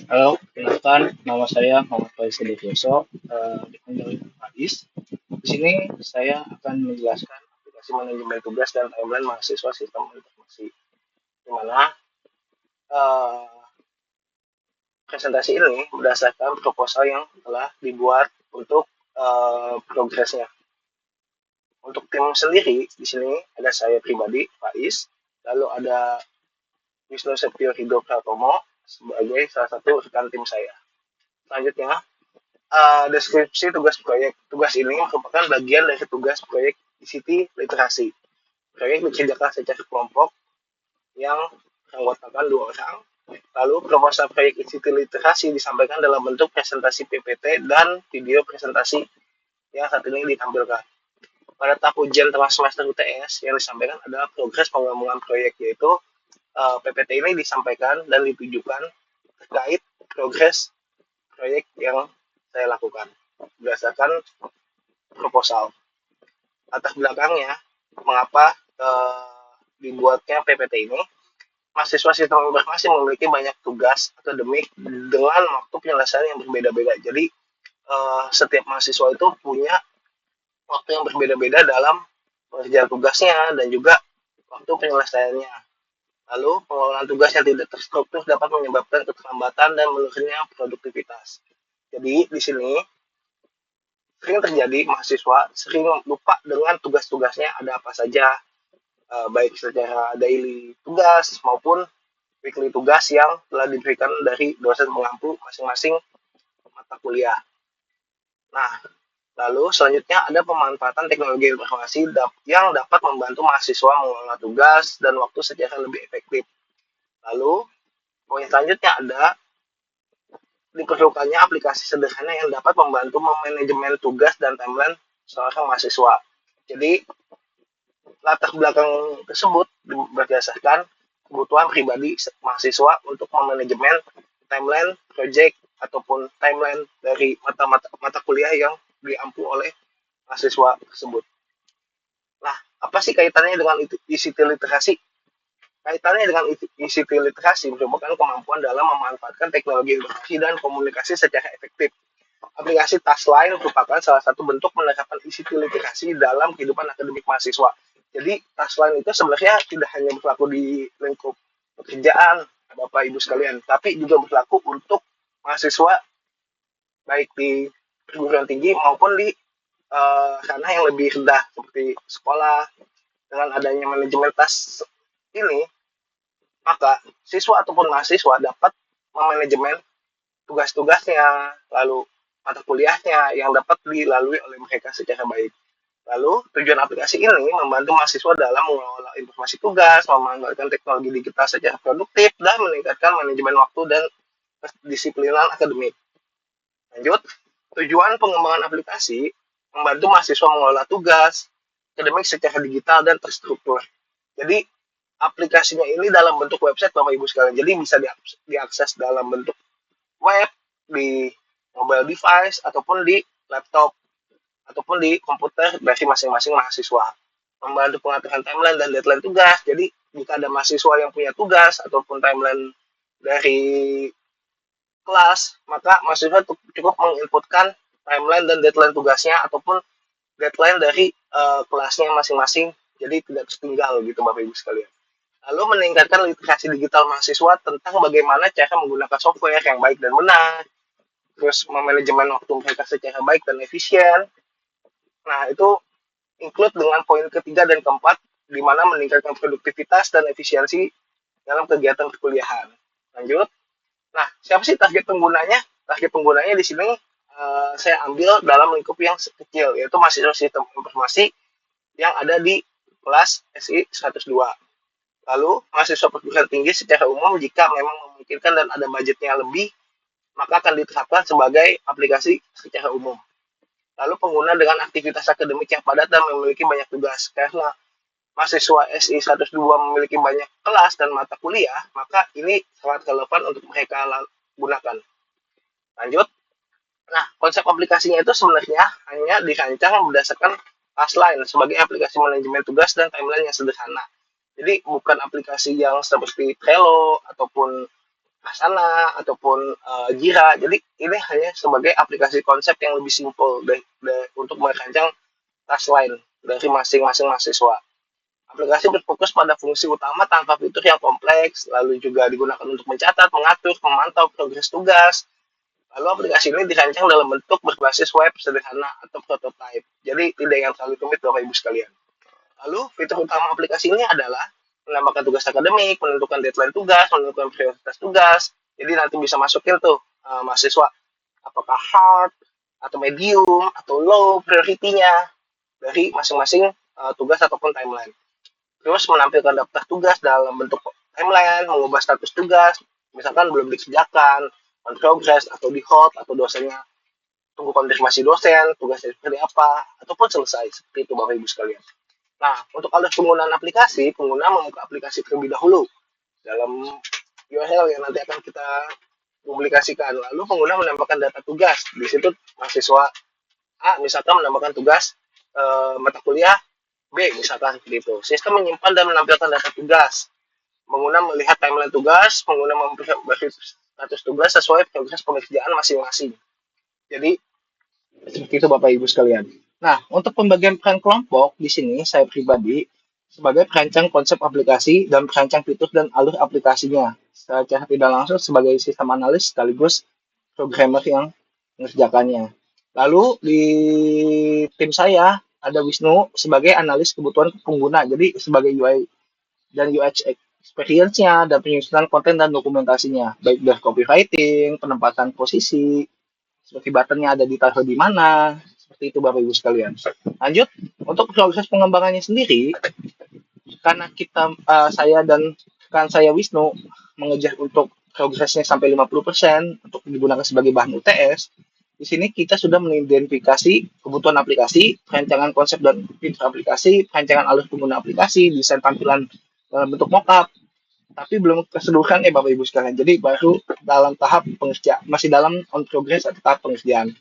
Halo, kenalkan nama saya Muhammad Faiz Devioso, dipanggil Faiz. Di sini saya akan menjelaskan aplikasi manajemen tugas dan timeline mahasiswa sistem informasi, di mana eh, presentasi ini berdasarkan proposal yang telah dibuat untuk progresnya. Untuk tim sendiri, di sini ada saya pribadi, Faiz, lalu ada Wisnu Septio Hido Pratomo sebagai salah satu rekan tim saya. Selanjutnya, deskripsi tugas proyek. Tugas ini merupakan bagian dari tugas proyek ICT literasi. Proyek dikerjakan secara kelompok yang beranggotakan 2 orang. Lalu proposal proyek ICT literasi disampaikan dalam bentuk presentasi PPT dan video presentasi yang saat ini ditampilkan. Pada tahap ujian tengah semester UTS yang disampaikan adalah progres pengembangan proyek, yaitu PPT ini disampaikan dan ditujukan terkait progres proyek yang saya lakukan berdasarkan proposal. Latar belakangnya, mengapa dibuatnya PPT ini? Mahasiswa sistem informasi memiliki banyak tugas akademik dengan waktu penyelesaian yang berbeda-beda. Jadi setiap mahasiswa itu punya waktu yang berbeda-beda dalam mengerjakan tugasnya dan juga waktu penyelesaiannya. Lalu pengelolaan tugas yang tidak terstruktur dapat menyebabkan keterlambatan dan menurunnya produktivitas. Jadi di sini sering terjadi mahasiswa sering lupa dengan tugas-tugasnya ada apa saja, baik secara daily tugas maupun weekly tugas yang telah diberikan dari dosen pengampu masing-masing mata kuliah. Nah, lalu selanjutnya ada pemanfaatan teknologi informasi yang dapat membantu mahasiswa mengelola tugas dan waktu secara lebih efektif. Lalu, poin selanjutnya ada diperlukannya aplikasi sederhana yang dapat membantu memanajemen tugas dan timeline seorang mahasiswa. Jadi, latar belakang tersebut berdasarkan kebutuhan pribadi mahasiswa untuk memanajemen timeline project ataupun timeline dari mata kuliah yang diampu oleh mahasiswa tersebut. Nah, apa sih kaitannya dengan ICT literasi? Kaitannya dengan ICT literasi merupakan kemampuan dalam memanfaatkan teknologi informasi dan komunikasi secara efektif. Aplikasi Taskline merupakan salah satu bentuk menerapkan ICT literasi dalam kehidupan akademik mahasiswa. Jadi Taskline itu sebenarnya tidak hanya berlaku di lingkup pekerjaan, Bapak Ibu sekalian, tapi juga berlaku untuk mahasiswa baik di perguruan tinggi maupun di ranah yang lebih rendah seperti sekolah. Dengan adanya manajemen tas ini, maka siswa ataupun mahasiswa dapat memanajemen tugas-tugasnya, lalu mata kuliahnya yang dapat dilalui oleh mereka secara baik. Lalu, tujuan aplikasi ini membantu mahasiswa dalam mengelola informasi tugas, memanfaatkan teknologi digital secara produktif, dan meningkatkan manajemen waktu dan kedisiplinan akademik. Lanjut, tujuan pengembangan aplikasi membantu mahasiswa mengelola tugas akademik secara digital dan terstruktur. Jadi, aplikasinya ini dalam bentuk website Bapak Ibu sekalian. Jadi bisa diakses dalam bentuk web, di mobile device, ataupun di laptop, ataupun di komputer dari masing-masing mahasiswa. Membantu pengaturan timeline dan deadline tugas. Jadi jika ada mahasiswa yang punya tugas ataupun timeline dari kelas, maka mahasiswa cukup menginputkan timeline dan deadline tugasnya ataupun deadline dari kelasnya masing-masing. Jadi tidak tertinggal gitu Bapak Ibu sekalian. Lalu meningkatkan literasi digital mahasiswa tentang bagaimana cara menggunakan software yang baik dan benar, terus memanajemen waktu mereka secara baik dan efisien. Nah, itu include dengan poin ketiga dan keempat, di mana meningkatkan produktivitas dan efisiensi dalam kegiatan perkuliahan. Lanjut. Nah, siapa sih target penggunanya? Target penggunanya di sini saya ambil dalam lingkup yang kecil, yaitu mahasiswa sistem informasi yang ada di kelas SI 102. Lalu, mahasiswa perguruan tinggi secara umum jika memang memungkinkan dan ada budgetnya lebih, maka akan diterapkan sebagai aplikasi secara umum. Lalu, pengguna dengan aktivitas akademik yang padat dan memiliki banyak tugas. Karena mahasiswa SI 102 memiliki banyak kelas dan mata kuliah, maka ini sangat relevan untuk mereka gunakan. Lanjut. Nah, konsep aplikasinya itu sebenarnya hanya dirancang berdasarkan Taskline sebagai aplikasi manajemen tugas dan timeline yang sederhana. Jadi bukan aplikasi yang seperti Trello ataupun Asana ataupun Jira. Jadi ini hanya sebagai aplikasi konsep yang lebih simpel untuk merancang task line dari masing-masing mahasiswa. Aplikasi berfokus pada fungsi utama tanpa fitur yang kompleks, lalu juga digunakan untuk mencatat, mengatur, memantau progres tugas. Lalu aplikasi ini dirancang dalam bentuk berbasis web sederhana atau prototype. Jadi tidak yang terlalu rumit Bapak Ibu sekalian. Lalu fitur utama aplikasi ini adalah menambahkan tugas akademik, menentukan deadline tugas, menentukan prioritas tugas. Jadi nanti bisa masukin tuh mahasiswa apakah hard atau medium atau low priority-nya dari masing-masing tugas ataupun timeline. Terus menampilkan daftar tugas dalam bentuk timeline, mengubah status tugas, misalkan belum dikerjakan, on progress, atau di hold, atau dosennya tunggu konfirmasi dosen, tugasnya seperti apa, ataupun selesai. Seperti itu Bapak Ibu sekalian. Nah, untuk alur penggunaan aplikasi, pengguna membuka aplikasi terlebih dahulu dalam URL yang nanti akan kita publikasikan. Lalu pengguna menambahkan data tugas. Di situ mahasiswa A misalkan menambahkan tugas mata kuliah B misalkan seperti itu. Sistem menyimpan dan menampilkan data tugas. Pengguna melihat timeline tugas, pengguna memberi status tugas sesuai progres pengerjaan masing-masing. Jadi seperti itu Bapak Ibu sekalian. Nah, untuk pembagian peran kelompok di sini saya pribadi sebagai perancang konsep aplikasi dan perancang fitur dan alur aplikasinya. Secara tidak langsung sebagai sistem analis sekaligus programmer yang mengerjakannya. Lalu di tim saya ada Wisnu sebagai analis kebutuhan pengguna. Jadi sebagai UI dan UX experience-nya dan penyusunan konten dan dokumentasinya, baik dari copywriting, penempatan posisi, seperti buttonnya ada ditaruh di mana, seperti itu Bapak Ibu sekalian. Lanjut, untuk proses pengembangannya sendiri, karena saya dan rekan saya Wisnu mengejar untuk progresnya sampai 50% untuk digunakan sebagai bahan UTS, di sini kita sudah mengidentifikasi kebutuhan aplikasi, perancangan konsep dan fitur aplikasi, perancangan alur pengguna aplikasi, desain tampilan dalam bentuk mockup, tapi belum keseluruhan Bapak Ibu sekalian. Jadi baru dalam tahap pengerjaan, masih dalam on progress atau tahap pengerjaan.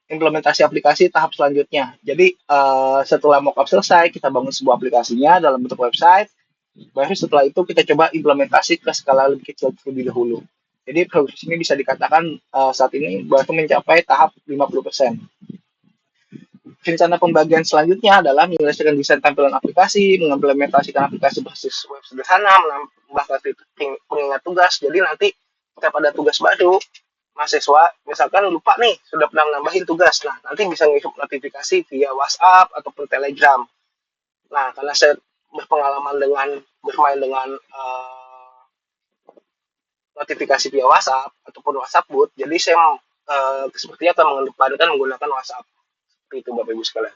Implementasi aplikasi tahap selanjutnya. Jadi setelah mockup selesai, kita bangun sebuah aplikasinya dalam bentuk website. Baru setelah itu kita coba implementasi ke skala lebih kecil terlebih dahulu. Jadi progres ini bisa dikatakan saat ini baru mencapai tahap 50%. Rencana pembagian selanjutnya adalah menyelesaikan desain tampilan aplikasi, mengimplementasikan aplikasi berbasis web sederhana, menambahkan pengingat tugas. Jadi nanti setiap ada tugas baru, mahasiswa misalkan lupa nih sudah pernah nambahin tugas, nah nanti bisa ngirim notifikasi via WhatsApp ataupun Telegram. Nah karena saya berpengalaman dengan bermain dengan notifikasi via WhatsApp ataupun WhatsApp bot, jadi saya sepertinya akan mengedepankan menggunakan WhatsApp. Seperti itu Bapak Ibu sekalian.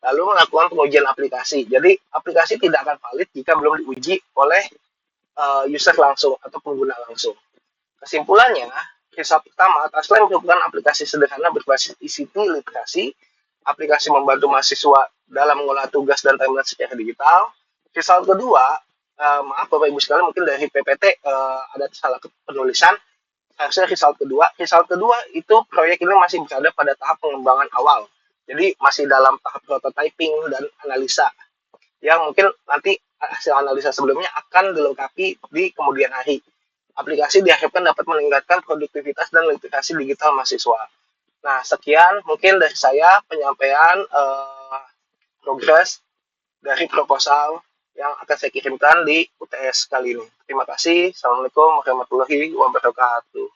Lalu melakukan pengujian aplikasi. Jadi aplikasi tidak akan valid jika belum diuji oleh user langsung atau pengguna langsung. Kesimpulannya, kisah pertama, Tasline merupakan aplikasi sederhana berbasis ICT literasi. Aplikasi membantu mahasiswa dalam mengolah tugas dan timeline secara digital. Kisah kedua, maaf Bapak Ibu sekalian, mungkin dari PPT ada salah penulisan. Harusnya result kedua. Result kedua itu proyek ini masih berada pada tahap pengembangan awal. Jadi masih dalam tahap prototyping dan analisa. Yang mungkin nanti hasil analisa sebelumnya akan dilengkapi di kemudian hari. Aplikasi diharapkan dapat meningkatkan produktivitas dan literasi digital mahasiswa. Nah, sekian mungkin dari saya penyampaian progres dari proposal yang akan saya kirimkan di UTS kali ini. Terima kasih. Assalamualaikum warahmatullahi wabarakatuh.